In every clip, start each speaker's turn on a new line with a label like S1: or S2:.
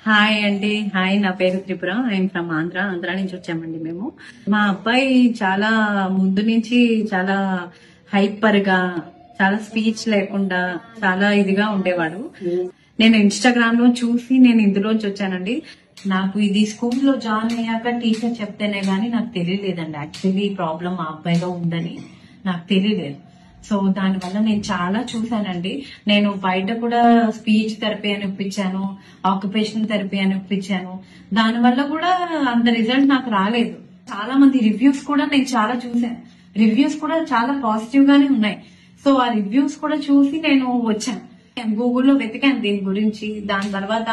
S1: Hi అండి. Hi, నా పేరు త్రిపుర. ఐఎమ్ ఫ్రమ్ ఆంధ్ర నుంచి వచ్చామండి మేము. మా అబ్బాయి చాలా ముందు నుంచి చాలా హైపర్ గా, చాలా స్పీచ్ లేకుండా చాలా ఇదిగా ఉండేవాడు. నేను ఇన్స్టాగ్రామ్ లో చూసి నేను ఇందులోంచి వచ్చానండి. నాకు ఇది స్కూల్లో జాయిన్ అయ్యాక టీచర్ చెప్తేనే గానీ నాకు తెలియలేదండి. యాక్చువల్లీ ఈ ప్రాబ్లం మా అబ్బాయిలో ఉందని నాకు తెలియలేదు. సో దానివల్ల నేను చాలా చూసానండి. నేను బయట కూడా స్పీచ్ థెరపీ అని ఇప్పించాను, ఆక్యుపేషనల్ థెరపీ అని ఇప్పించాను. దానివల్ల కూడా అంత రిజల్ట్ నాకు రాలేదు. చాలా మంది రివ్యూస్ కూడా నేను చాలా చూసాను. రివ్యూస్ కూడా చాలా పాజిటివ్ గానే ఉన్నాయి. సో ఆ రివ్యూస్ కూడా చూసి నేను వచ్చాను. గూగుల్లో వెతికాను దీని గురించి. దాని తర్వాత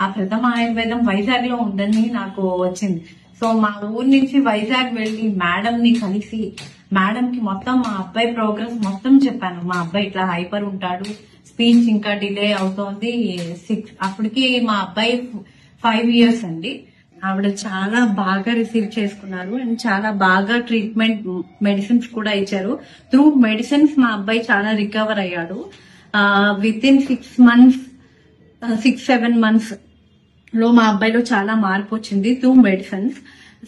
S1: ఆ ప్రథమ ఆయుర్వేదం వైజాగ్ లో ఉందని నాకు వచ్చింది. సో మా ఊరు నుంచి వైజాగ్ వెళ్లి మేడం ని కలిసి మేడం కి మొత్తం మా అబ్బాయి ప్రోగ్రెస్ మొత్తం చెప్పాను. మా అబ్బాయి ఇట్లా హైపర్ ఉంటాడు, స్పీచ్ ఇంకా డిలే అవుతోంది. అప్పటికి మా అబ్బాయి 5 years అండి. ఆవిడ చాలా బాగా రిసీవ్ చేసుకున్నారు అండ్ చాలా బాగా ట్రీట్మెంట్, మెడిసిన్స్ కూడా ఇచ్చారు. త్రూ మెడిసిన్స్ మా అబ్బాయి చాలా రికవర్ అయ్యాడు. విత్ ఇన్ 6-7 months లో మా అబ్బాయిలో చాలా మార్పు వచ్చింది త్రూ మెడిసిన్స్.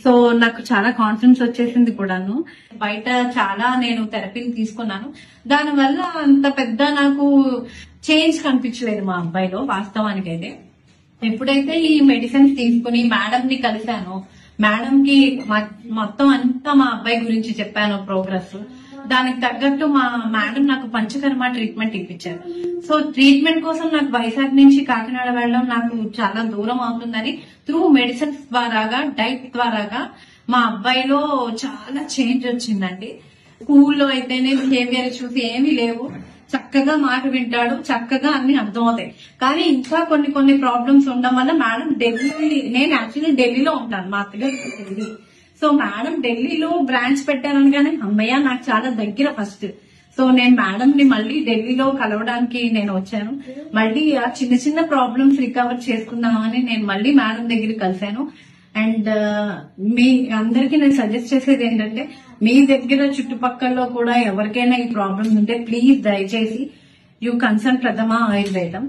S1: సో నాకు చాలా కాన్ఫిడెన్స్ వచ్చేసింది కూడాను. బయట చాలా నేను థెరపీని తీసుకున్నాను. దానివల్ల అంత పెద్ద నాకు చేంజ్ కనిపించలేదు మా అబ్బాయిలో వాస్తవానికి అయితే. ఎప్పుడైతే ఈ మెడిసిన్స్ తీసుకుని మేడం ని కలిశానో, మేడం కి మొత్తం అంతా మా అబ్బాయి గురించి చెప్పాను ప్రోగ్రెస్. దానికి తగ్గట్టు మా మేడం నాకు పంచకర్మ ట్రీట్మెంట్ ఇప్పించారు. సో ట్రీట్మెంట్ కోసం నాకు వైజాగ్ నుంచి కాకినాడ వెళ్ళడం నాకు చాలా దూరం అవుతుందని త్రూ మెడిసిన్స్ ద్వారాగా, డైట్ ద్వారాగా మా అబ్బాయిలో చాలా చేంజ్ వచ్చిందండి. స్కూల్లో అయితేనే బిహేవియర్ చూసి ఏమీ లేవు, చక్కగా మాట వింటాడు, చక్కగా అన్ని అర్థమవుతాయి. కానీ ఇంకా కొన్ని ప్రాబ్లమ్స్ ఉండడం వల్ల మేడం నేను యాక్చువల్లీ ఢిల్లీలో ఉంటాను, మా అత్తగారికి ఢిల్లీ. సో మేడం ఢిల్లీలో బ్రాంచ్ పెట్టారనగానే అమ్మయ్య నాకు చాలా దగ్గర ఫస్ట్. సో నేను మేడం ని మళ్ళీ ఢిల్లీలో కలవడానికి నేను వచ్చాను. మళ్ళీ ఆ చిన్న ప్రాబ్లమ్స్ రికవర్ చేసుకుందామని నేను మళ్ళీ మేడం దగ్గర కలిశాను. అండ్ మీ అందరికి నేను సజెస్ట్ చేసేది ఏంటంటే, మీ దగ్గర చుట్టుపక్కల కూడా ఎవరికైనా ఈ ప్రాబ్లమ్స్ ఉంటే ప్లీజ్ దయచేసి యూ కన్సల్ట్ ప్రథమ ఆయుర్వేదం.